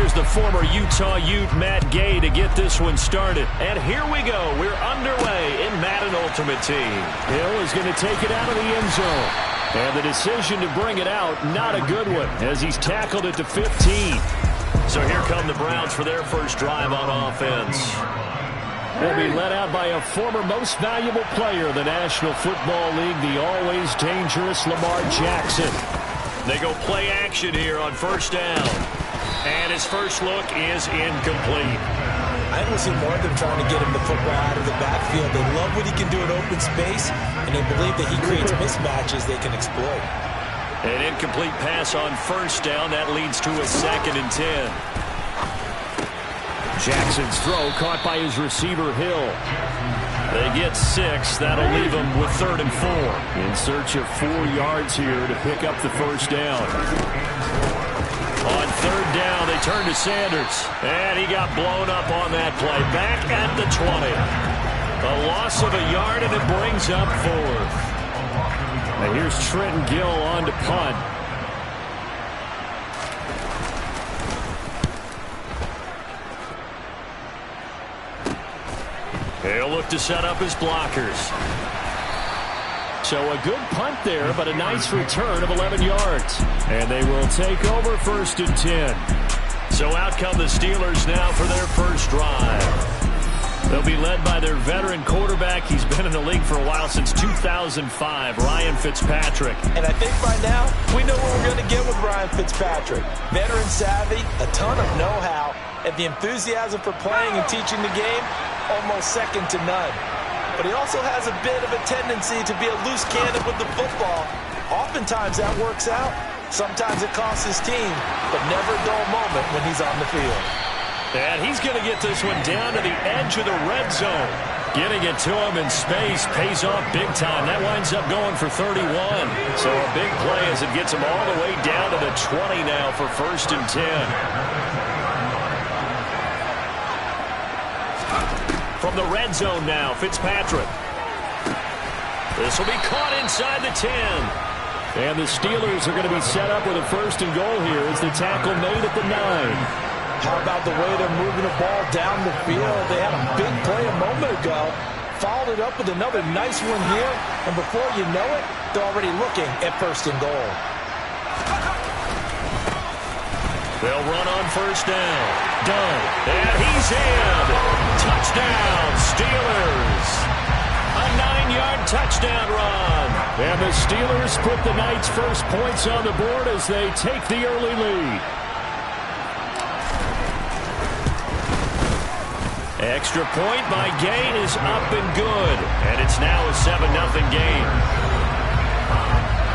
here's the former Utah Ute Matt Gay to get this one started. And here we go. We're underway in Madden Ultimate Team. Hill is going to take it out of the end zone. And the decision to bring it out, not a good one, as he's tackled it to 15. So here come the Browns for their first drive on offense. They'll be led out by a former most valuable player in the National Football League, the always dangerous Lamar Jackson. They go play action here on first down. And his first look is incomplete. I think we'll see more of them trying to get him the football out of the backfield. They love what he can do in open space, and they believe that he creates mismatches they can exploit. An incomplete pass on first down. That leads to a 2nd and 10. Jackson's throw caught by his receiver, Hill. They get 6. That'll leave them with 3rd and 4. In search of 4 yards here to pick up the first down. On 3rd down, they turn to Sanders. And he got blown up on that play. Back at the 20. A loss of a yard, and it brings up 4th. And here's Trenton Gill on to punt. He'll look to set up his blockers. So a good punt there, but a nice return of 11 yards. And they will take over 1st and 10. So out come the Steelers now for their first drive. They'll be led by their veteran quarterback. He's been in the league for a while, since 2005, Ryan Fitzpatrick. And I think by now, we know what we're going to get with Ryan Fitzpatrick. Veteran savvy, a ton of know-how, and the enthusiasm for playing and teaching the game, almost second to none. But he also has a bit of a tendency to be a loose cannon with the football. Oftentimes that works out. Sometimes it costs his team, but never a dull moment when he's on the field. And he's going to get this one down to the edge of the red zone. Getting it to him in space pays off big time. That winds up going for 31. So a big play as it gets him all the way down to the 20 now for 1st and 10. From the red zone now, Fitzpatrick. This will be caught inside the 10. And the Steelers are going to be set up with a 1st and goal here as the tackle made at the 9. How about the way they're moving the ball down the field? They had a big play a moment ago. Followed it up with another nice one here. And before you know it, they're already looking at 1st and goal. They'll run on first down. Done. And he's in. Touchdown, Steelers. A 9-yard touchdown run. And the Steelers put the night's first points on the board as they take the early lead. Extra point by Gay is up and good. And it's now a 7-0 game.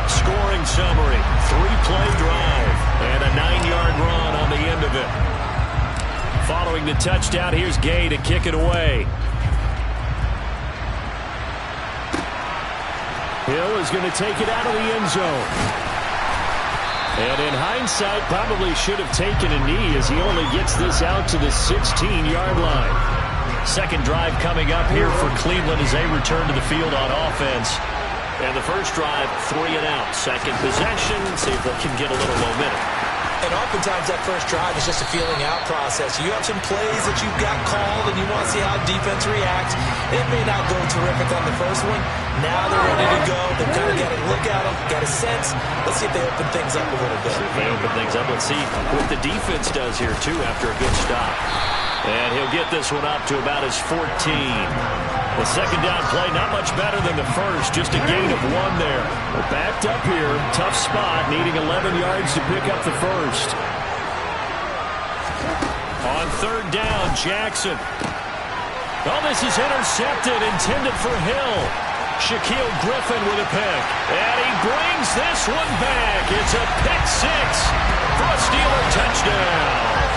Scoring summary. 3-play drive. And a 9-yard run on the end of it. Following the touchdown, here's Gay to kick it away. Hill is going to take it out of the end zone. And in hindsight, probably should have taken a knee as he only gets this out to the 16-yard line. Second drive coming up here for Cleveland as they return to the field on offense. And the first drive, 3 and out. Second possession, see if they can get a little momentum. And oftentimes that first drive is just a feeling out process. You have some plays that you've got called and you want to see how defense reacts. It may not go terrific on the first one. Now they're ready to go. They've kind of got to look at them, got a sense. Let's see if they open things up a little bit. See if they open things up. Let's see what the defense does here, too, after a good stop. And he'll get this one up to about his 14. The second down play, not much better than the first. Just a gain of 1 there. We're backed up here. Tough spot, needing 11 yards to pick up the first. On 3rd down, Jackson. Oh, this is intercepted, intended for Hill. Shaquille Griffin with a pick. And he brings this one back. It's a pick 6 for a Steeler touchdown.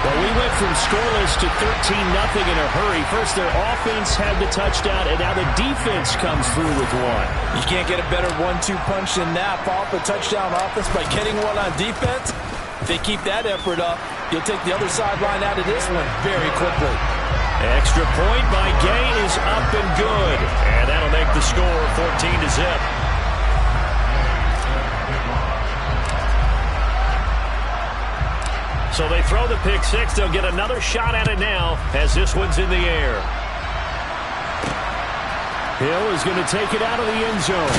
Well, we went from scoreless to 13-0 in a hurry. First, their offense had the touchdown, and now the defense comes through with one. You can't get a better 1-2 punch than that. Follow up a touchdown offense by getting one on defense. If they keep that effort up, you'll take the other sideline out of this one very quickly. Extra point by Gay is up and good. And that'll make the score 14-0. So they throw the pick six. They'll get another shot at it now as this one's in the air. Hill is going to take it out of the end zone.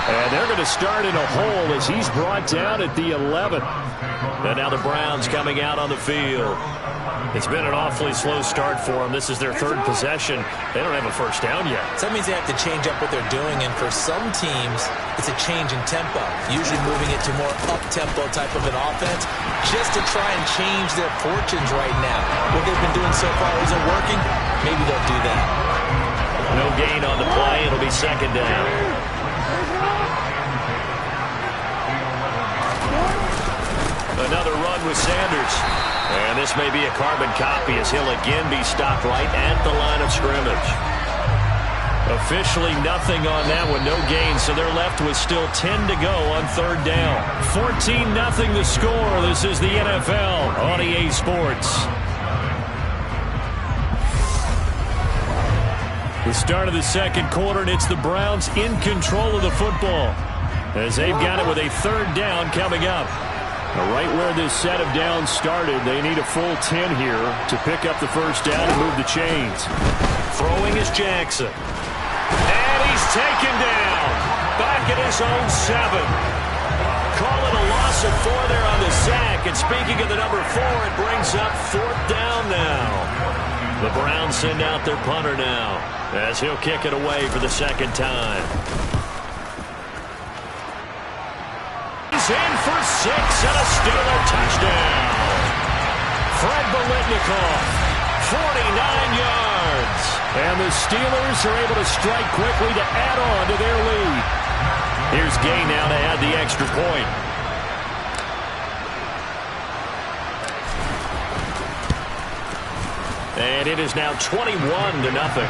And they're going to start in a hole as he's brought down at the 11. And now the Browns coming out on the field. It's been an awfully slow start for them. This is their third possession. They don't have a first down yet. So that means they have to change up what they're doing, and for some teams, it's a change in tempo, usually moving it to more up-tempo type of an offense, just to try and change their fortunes right now. What they've been doing so far isn't working. Maybe they'll do that. No gain on the play. It'll be second down. Another run with Sanders. And this may be a carbon copy as he'll again be stopped right at the line of scrimmage. Officially nothing on that one, no gain, so they're left with still 10 to go on third down. 14-0 the score. This is the NFL on EA Sports. The start of the second quarter, and it's the Browns in control of the football as they've got it with a third down coming up. Right where this set of downs started, they need a full 10 here to pick up the first down and move the chains. Throwing is Jackson. And he's taken down. Back at his own 7. Call it a loss of 4 there on the sack. And speaking of the number 4, it brings up fourth down now. The Browns send out their punter now as he'll kick it away for the second time. In for 6 and a Steeler touchdown. Fred Biletnikoff, 49 yards. And the Steelers are able to strike quickly to add on to their lead. Here's Gay now to add the extra point. And it is now 21-0.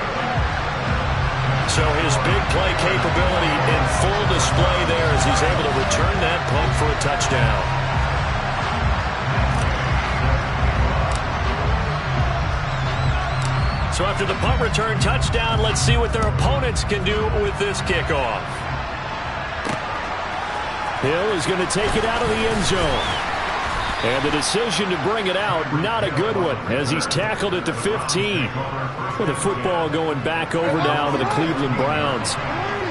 So his big play capability in full display there as he's able to return that punt for a touchdown. So after the punt return touchdown, let's see what their opponents can do with this kickoff. Hill is going to take it out of the end zone. And the decision to bring it out, not a good one, as he's tackled at the 15. With the football going back over down to the Cleveland Browns.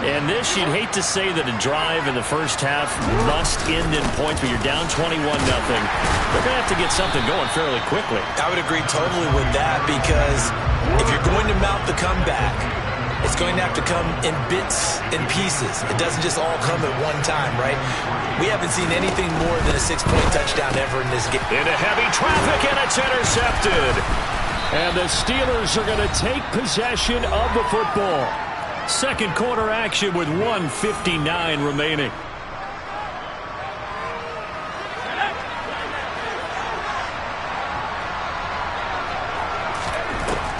And this, you'd hate to say that a drive in the first half must end in points, but you're down 21-0. They're going to have to get something going fairly quickly. I would agree totally with that, because if you're going to mount the comeback, it's going to have to come in bits and pieces. It doesn't just all come at one time, right? We haven't seen anything more than a 6-point touchdown ever in this game. Into heavy traffic, and it's intercepted. And the Steelers are going to take possession of the football. Second quarter action with 1:59 remaining.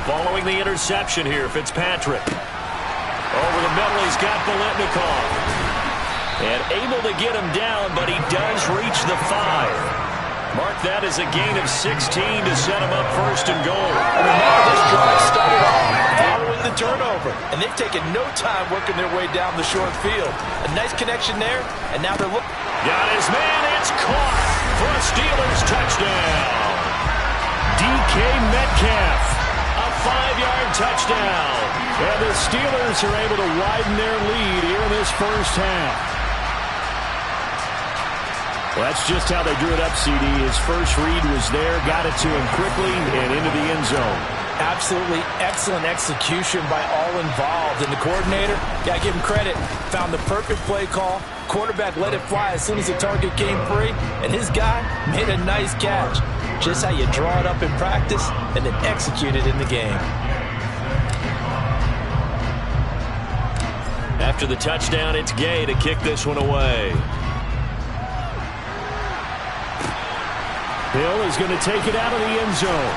Following the interception here, Fitzpatrick. Over the middle, he's got Biletnikoff. And able to get him down, but he does reach the 5. Mark that as a gain of 16 to set him up first and goal. Remember, this drive started off following the turnover, and they've taken no time working their way down the short field. A nice connection there, and now they're looking. Got his man, it's caught for a Steelers touchdown. DK Metcalf, a 5-yard touchdown. And the Steelers are able to widen their lead here in this first half. Well, that's just how they drew it up, CD. His first read was there, got it to him quickly, and into the end zone. Absolutely excellent execution by all involved. And the coordinator, got to give him credit, found the perfect play call. Quarterback let it fly as soon as the target came free, and his guy made a nice catch. Just how you draw it up in practice and then execute it in the game. After the touchdown, it's Gay to kick this one away. Hill is going to take it out of the end zone.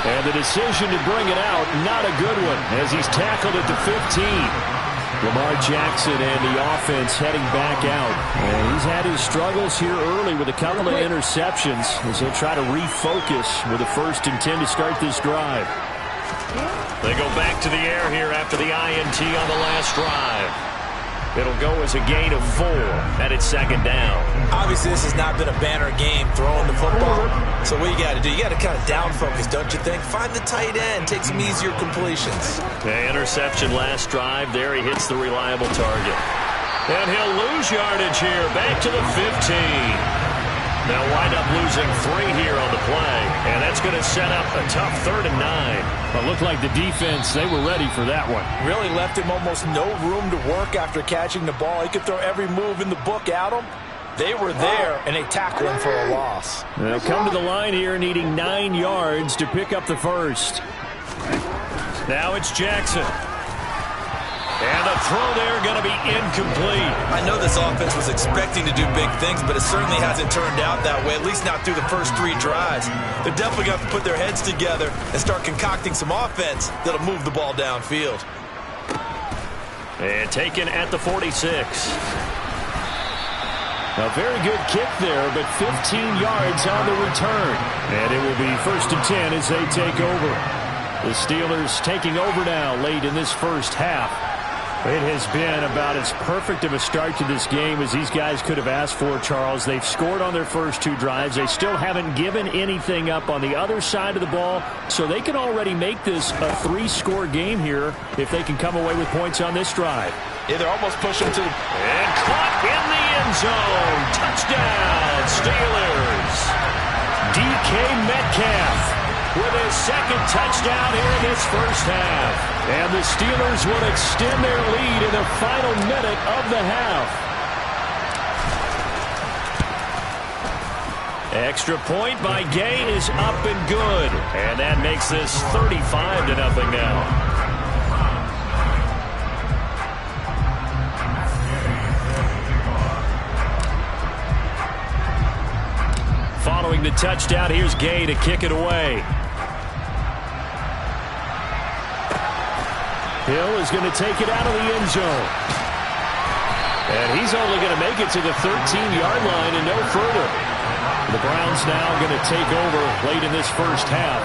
And the decision to bring it out, not a good one, as he's tackled at the 15. Lamar Jackson and the offense heading back out. And he's had his struggles here early with a couple of interceptions as he'll try to refocus with a 1st and 10 to start this drive. They go back to the air here after the INT on the last drive. It'll go as a gain of 4, and it's second down. Obviously, this has not been a banner game throwing the football. So what you got to do, you got to kind of down focus, don't you think? Find the tight end, take some easier completions. The interception last drive. There he hits the reliable target. And he'll lose yardage here, back to the 15. They'll wind up losing 3 here on the play, and that's going to set up a tough 3rd and 9. It looked like the defense, they were ready for that one. Really left him almost no room to work after catching the ball. He could throw every move in the book at him. They were there, and they tackled him for a loss. They'll come to the line here needing 9 yards to pick up the first. Now it's Jackson. And the throw there going to be incomplete. I know this offense was expecting to do big things, but it certainly hasn't turned out that way, at least not through the first 3 drives. They're definitely going to put their heads together and start concocting some offense that'll move the ball downfield. And taken at the 46. A very good kick there, but 15 yards on the return. And it will be 1st and 10 as they take over. The Steelers taking over now late in this first half. It has been about as perfect of a start to this game as these guys could have asked for, Charles. They've scored on their first 2 drives. They still haven't given anything up on the other side of the ball, so they can already make this a 3-score game here if they can come away with points on this drive. Yeah, they're almost pushing to the... And caught in the end zone. Touchdown, Steelers. DK Metcalf with his 2nd touchdown here in this first half. And the Steelers will extend their lead in the final minute of the half. Extra point by Gay is up and good. And that makes this 35-0 now. Following the touchdown, here's Gay to kick it away. Hill is going to take it out of the end zone. And he's only going to make it to the 13-yard line and no further. The Browns now going to take over late in this first half.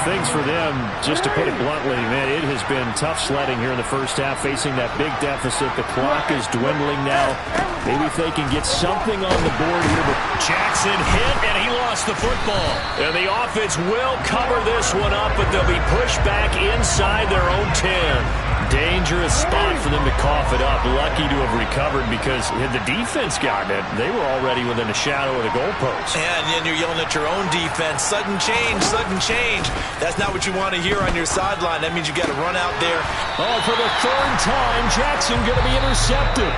Things for them, just to put it bluntly, man, it has been tough sledding here in the first half, facing that big deficit. The clock is dwindling now. Maybe if they can get something on the board here. But Jackson hit, and he lost the football. And the offense will cover this one up, but they'll be pushed back inside their own 10. Dangerous spot for them to cough it up. Lucky to have recovered because had the defense gotten it, they were already within a shadow of the goalpost. And then you're yelling at your own defense. Sudden change, sudden change. That's not what you want to hear on your sideline. That means you got to run out there. Oh, for the 3rd time, Jackson going to be intercepted.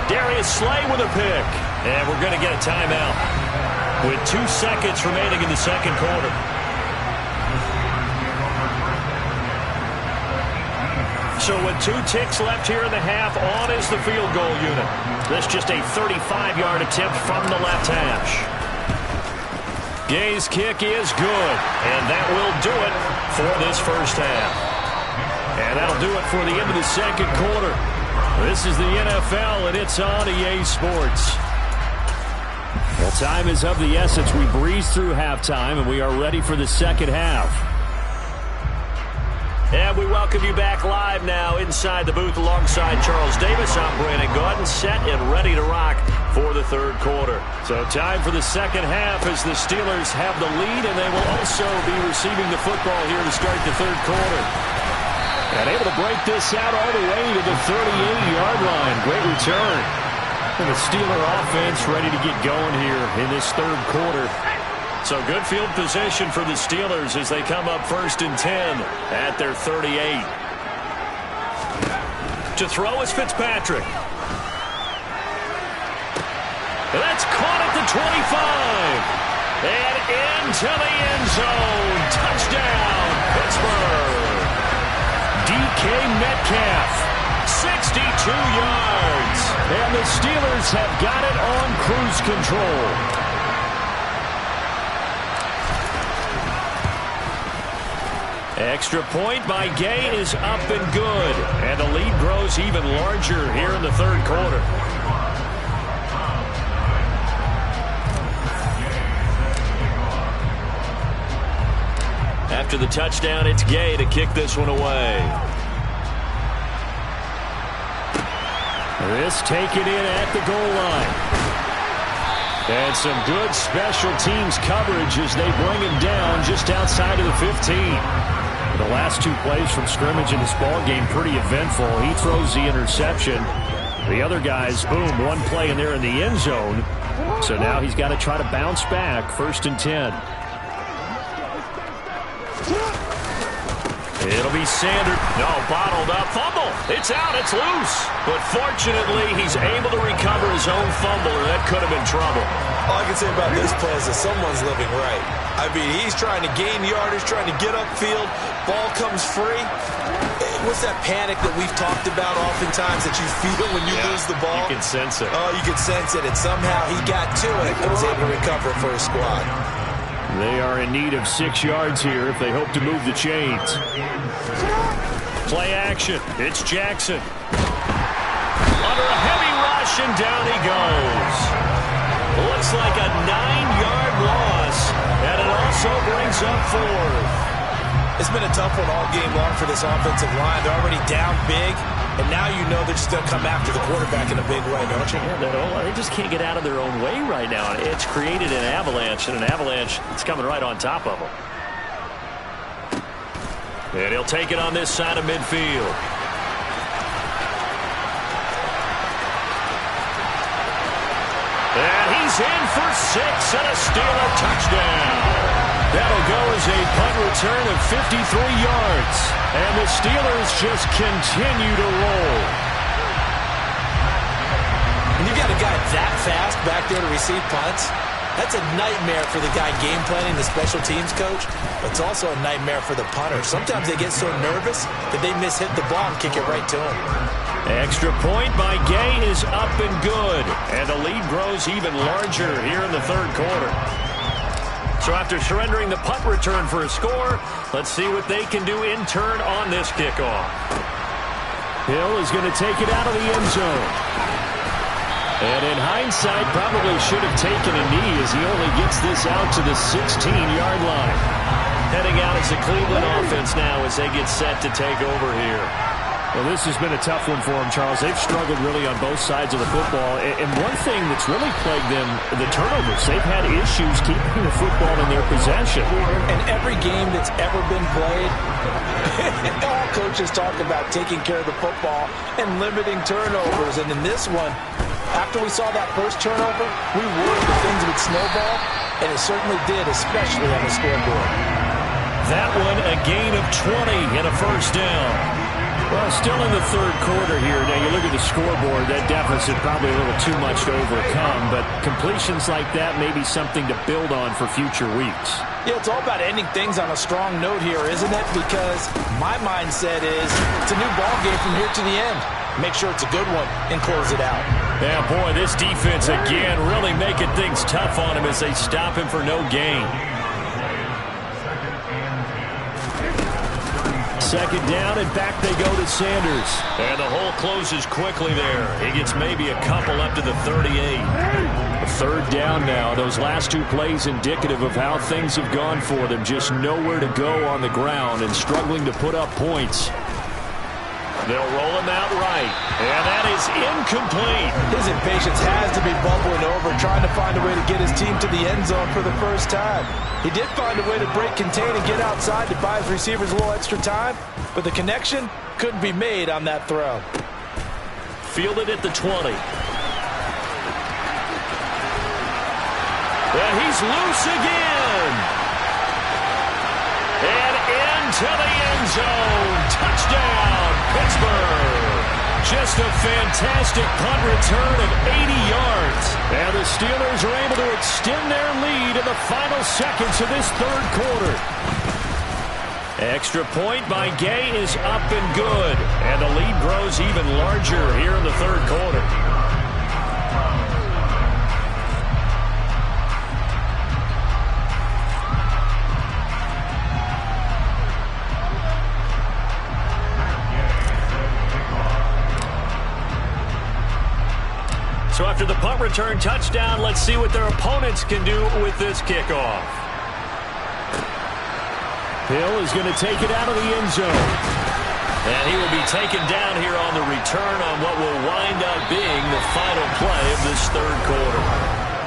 Darius Slay with a pick. And we're going to get a timeout with 2 seconds remaining in the second quarter. So with 2 ticks left here in the half, on is the field goal unit. That's just a 35-yard attempt from the left hash. Gay's kick is good, and that will do it for this first half. And that'll do it for the end of the second quarter. This is the NFL, and it's on EA Sports. Well, time is of the essence. We breeze through halftime, and we are ready for the second half. And we welcome you back live now inside the booth alongside Charles Davis. I'm Brandon Gaudin, set and ready to rock for the third quarter. So time for the second half as the Steelers have the lead, and they will also be receiving the football here to start the third quarter. And able to break this out all the way to the 38-yard line. Great return. And the Steeler offense ready to get going here in this third quarter. So good field position for the Steelers as they come up 1st and 10 at their 38. To throw is Fitzpatrick. That's caught at the 25. And into the end zone. Touchdown, Pittsburgh. DK Metcalf, 62 yards. And the Steelers have got it on cruise control. Extra point by Gay is up and good. And the lead grows even larger here in the third quarter. After the touchdown, it's Gay to kick this one away. This taken in at the goal line. And some good special teams coverage as they bring him down just outside of the 15. The last two plays from scrimmage in this ball game pretty eventful. He throws the interception. The other guys, boom, one play and they're in the end zone. So now he's got to try to bounce back. 1st and 10. It'll be Sanders. No, bottled up. Fumble. It's out. It's loose. But fortunately, he's able to recover his own fumble, or that could have been trouble. All I can say about this play is that someone's living right. I mean, he's trying to gain yardage, trying to get upfield. Ball comes free. What's that panic that we've talked about oftentimes that you feel when you lose the ball? You can sense it. Oh, you can sense it. And somehow he got to it and was able to recover for his squad. They are in need of 6 yards here if they hope to move the chains. Play action. It's Jackson. Under a heavy rush, and down he goes. Looks like a 9-yard loss, and it also brings up 4th. It's been a tough one all game long for this offensive line. They're already down big, and now you know they're just going to come after the quarterback in a big way, don't you? Yeah, they just can't get out of their own way right now. It's created an avalanche, and an avalanche that's coming right on top of them. And he'll take it on this side of midfield. And he's in for 6 and a Steeler touchdown. That'll go as a punt return of 53 yards. And the Steelers just continue to roll. When you got a guy that fast back there to receive punts, that's a nightmare for the guy game planning, the special teams coach. But it's also a nightmare for the punter. Sometimes they get so nervous that they hit the ball and kick it right to him. Extra point by Gay is up and good. And the lead grows even larger here in the 3rd quarter. So after surrendering the punt return for a score, let's see what they can do in turn on this kickoff. Hill is going to take it out of the end zone. And in hindsight, probably should have taken a knee as he only gets this out to the 16-yard line. Heading out as the Cleveland offense now as they get set to take over here. Well, this has been a tough one for them, Charles. They've struggled really on both sides of the football. And one thing that's really plagued them, the turnovers. They've had issues keeping the football in their possession. And every game that's ever been played, all coaches talk about taking care of the football and limiting turnovers. And in this one, after we saw that first turnover, we worried that things would snowball, and it certainly did, especially on the scoreboard. That one, a gain of 20 and a 1st down. Well, still in the 3rd quarter here. Now, you look at the scoreboard, that deficit probably a little too much to overcome, but completions like that may be something to build on for future weeks. Yeah, it's all about ending things on a strong note here, isn't it? Because my mindset is it's a new ball game from here to the end. Make sure it's a good one and close it out. Yeah, boy, this defense again really making things tough on him as they stop him for no gain. 2nd down, and back they go to Sanders. And the hole closes quickly there. He gets maybe a couple up to the 38. 3rd down now. Those last 2 plays indicative of how things have gone for them. Just nowhere to go on the ground and struggling to put up points. They'll roll him out right. And that is incomplete. His impatience has to be bubbling over, trying to find a way to get his team to the end zone for the first time. He did find a way to break, contain, and get outside to buy his receivers a little extra time, but the connection couldn't be made on that throw. Fielded at the 20. And he's loose again. And into the end zone. Touchdown, Pittsburgh. Just a fantastic punt return of 80 yards. And the Steelers are able to extend their lead in the final seconds of this 3rd quarter. Extra point by Gay is up and good. And the lead grows even larger here in the 3rd quarter. So after the punt return touchdown, let's see what their opponents can do with this kickoff. Hill is going to take it out of the end zone. And he will be taken down here on the return on what will wind up being the final play of this third quarter.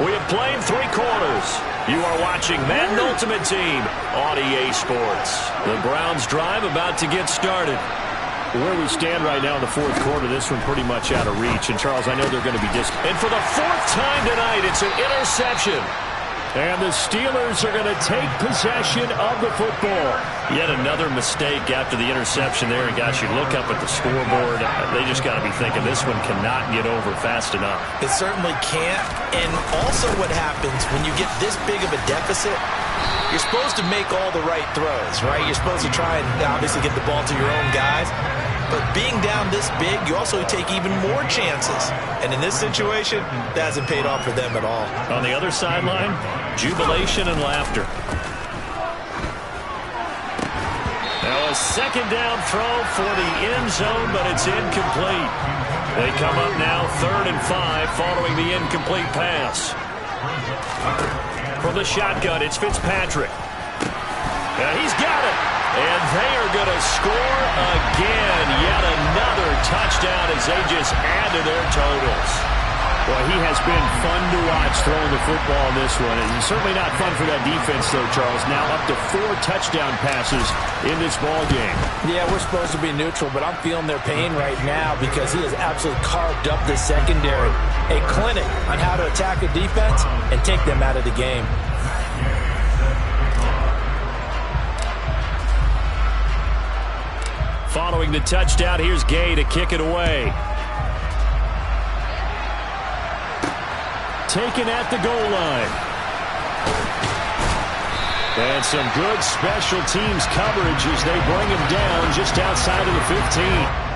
We have played 3 quarters. You are watching Madden Ultimate Team on EA Sports. The Browns drive about to get started. Where we stand right now in the fourth quarter, this one pretty much out of reach. And, Charles, I know they're going to be disappointed. And for the 4th time tonight, it's an interception. And the Steelers are going to take possession of the football. Yet another mistake after the interception there. And, gosh, you look up at the scoreboard. They just got to be thinking this one cannot get over fast enough. It certainly can't. And also what happens when you get this big of a deficit, you're supposed to make all the right throws, right? You're supposed to try and obviously get the ball to your own guys. But being down this big, you also take even more chances. And in this situation, that hasn't paid off for them at all. On the other sideline, jubilation and laughter. Now a second down throw for the end zone, but it's incomplete. They come up now 3rd and 5 following the incomplete pass. From the shotgun, it's Fitzpatrick. He's got it. And they are going to score again. Yet another touchdown as they just add to their totals. Well, he has been fun to watch throwing the football in this one. And certainly not fun for that defense, though, Charles. Now up to 4 touchdown passes in this ball game. Yeah, we're supposed to be neutral, but I'm feeling their pain right now because he has absolutely carved up the secondary. A clinic on how to attack a defense and take them out of the game. Following the touchdown, here's Gay to kick it away. Taken at the goal line. And some good special teams coverage as they bring him down just outside of the 15.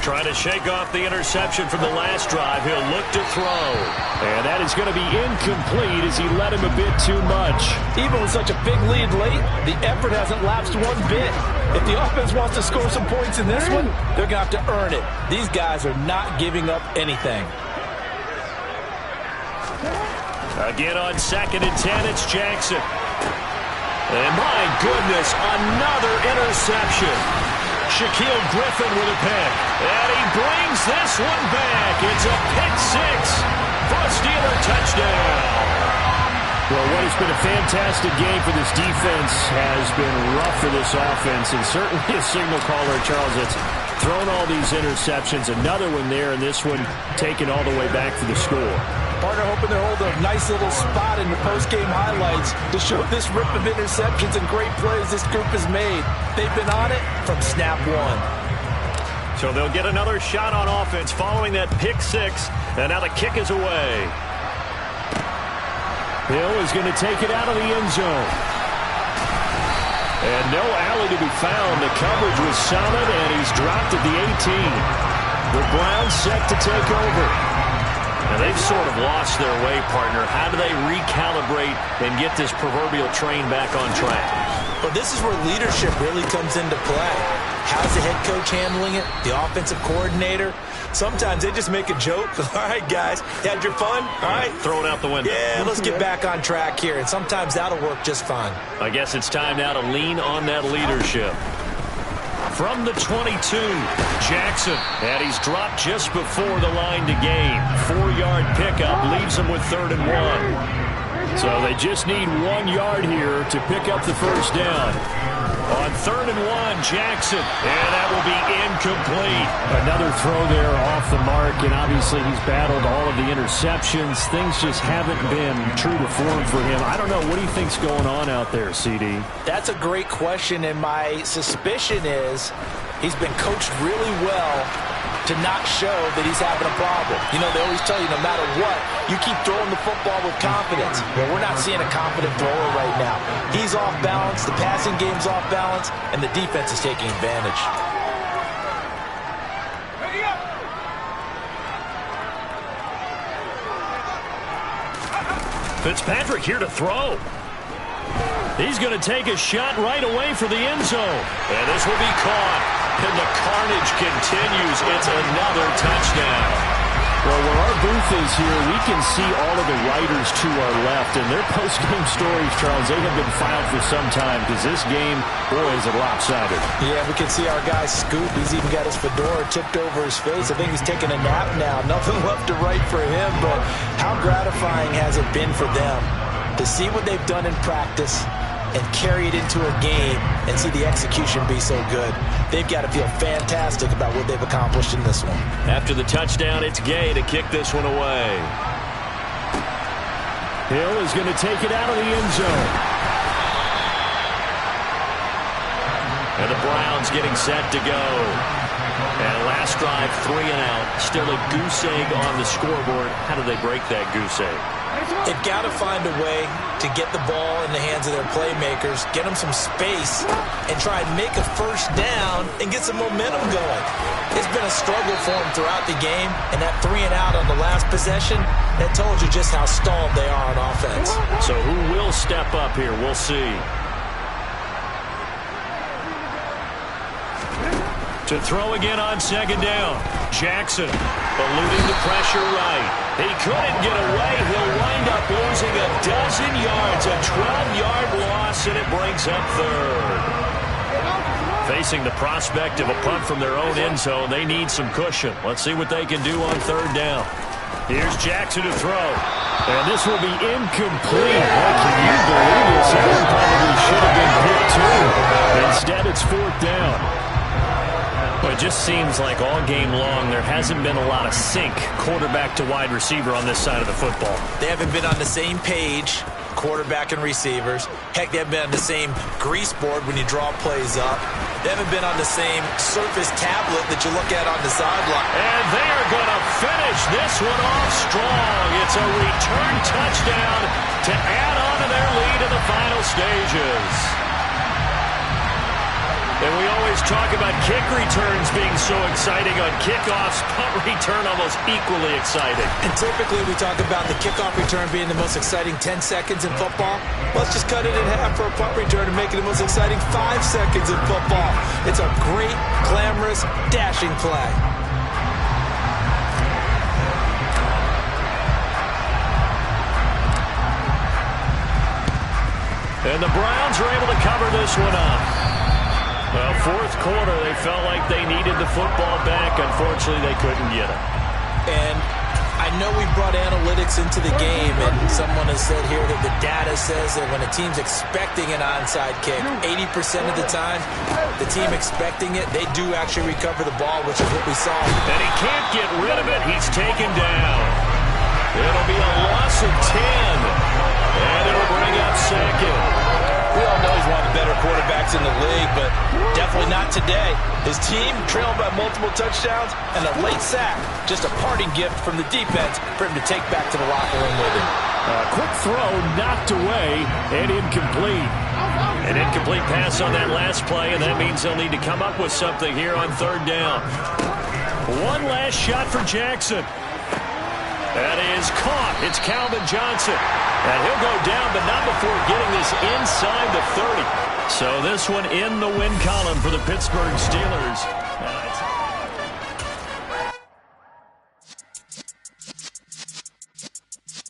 Trying to shake off the interception from the last drive. He'll look to throw. And that is going to be incomplete as he led him a bit too much. Even with such a big lead late, the effort hasn't lapsed one bit. If the offense wants to score some points in this one, they're going to have to earn it. These guys are not giving up anything. Again on 2nd and 10, it's Jackson. And my goodness, another interception. Shaquille Griffin with a pick. And he brings this one back. It's a pick 6 for a Steeler touchdown. Well, what has been a fantastic game for this defense has been rough for this offense. And certainly a signal caller, Charles, that's thrown all these interceptions. Another one there, and this one taken all the way back for the score. Partner hoping they hold a nice little spot in the post-game highlights to show this rip of interceptions and great plays this group has made. They've been on it from snap one. So they'll get another shot on offense following that pick 6. And now the kick is away. Hill is going to take it out of the end zone. And no alley to be found. The coverage was solid, and he's dropped at the 18. The Browns set to take over. Now, they've sort of lost their way, partner. How do they recalibrate and get this proverbial train back on track? Well, this is where leadership really comes into play. How's the head coach handling it? The offensive coordinator? Sometimes they just make a joke. All right, guys, you had your fun? All right. Throw it out the window. Yeah, let's get back on track here. And sometimes that'll work just fine. I guess it's time now to lean on that leadership. From the 22, Jackson. And he's dropped just before the line to gain. 4-yard pickup leaves him with 3rd and 1. So they just need 1 yard here to pick up the first down. On 3rd and 1, Jackson, and that will be incomplete. Another throw there off the mark, and obviously he's battled all of the interceptions. Things just haven't been true to form for him. I don't know. What do you think's going on out there, CD? That's a great question, and my suspicion is he's been coached really well to not show that he's having a problem. You know, they always tell you no matter what, you keep throwing the football with confidence. Well, we're not seeing a confident thrower right now. He's off balance, the passing game's off balance, and the defense is taking advantage. Fitzpatrick here to throw. He's going to take a shot right away for the end zone. And this will be caught. And the carnage continues. It's another touchdown. Well, where our booth is here, we can see all of the writers to our left. And their post-game stories, Charles, they have been filed for some time because this game, boy, is it lopsided. Yeah, we can see our guy Scoop. He's even got his fedora tipped over his face. I think he's taking a nap now. Nothing left to write for him, but how gratifying has it been for them to see what they've done in practice and carry it into a game and see the execution be so good. They've got to feel fantastic about what they've accomplished in this one. After the touchdown, it's Gay to kick this one away. Hill is going to take it out of the end zone. And the Browns getting set to go. And last drive, 3 and out. Still a goose egg on the scoreboard. How do they break that goose egg? They've got to find a way to get the ball in the hands of their playmakers, get them some space, and try and make a first down and get some momentum going. It's been a struggle for them throughout the game, and that 3 and out on the last possession, that told you just how stalled they are on offense. So who will step up here? We'll see. To throw again on 2nd down. Jackson eluding the pressure right. He couldn't get away. He'll wind up losing a dozen yards. A 12-yard loss, and it brings up 3rd. Facing the prospect of a punt from their own end zone, they need some cushion. Let's see what they can do on 3rd down. Here's Jackson to throw. And this will be incomplete. Oh, can you believe this? That one probably should have been picked too. Instead, it's 4th down. Well, it just seems like all game long there hasn't been a lot of sync quarterback to wide receiver on this side of the football. They haven't been on the same page, quarterback and receivers. Heck, they haven't been on the same grease board when you draw plays up. They haven't been on the same surface tablet that you look at on the sideline. And they are going to finish this one off strong. It's a return touchdown to add on to their lead in the final stages. And we always talk about kick returns being so exciting. On kickoffs, punt return almost equally exciting. And typically we talk about the kickoff return being the most exciting 10 seconds in football. Let's just cut it in half for a punt return and make it the most exciting 5 seconds in football. It's a great, glamorous, dashing play. And the Browns are able to cover this one up. Well, 4th quarter, they felt like they needed the football back. Unfortunately, they couldn't get it. And I know we brought analytics into the game, and someone has said here that the data says that when a team's expecting an onside kick, 80% of the time, the team expecting it, they do actually recover the ball, which is what we saw. And he can't get rid of it. He's taken down. It'll be a loss of 10. And it'll bring up 2nd. We all know he's one of the better quarterbacks in the league, but definitely not today. His team trailed by multiple touchdowns, and a late sack, just a parting gift from the defense for him to take back to the locker room with him. Quick throw, knocked away, and incomplete. An incomplete pass on that last play, and that means they'll need to come up with something here on 3rd down. One last shot for Jackson. That is caught. It's Calvin Johnson. And he'll go down, but not before getting this inside the 30. So this one in the win column for the Pittsburgh Steelers.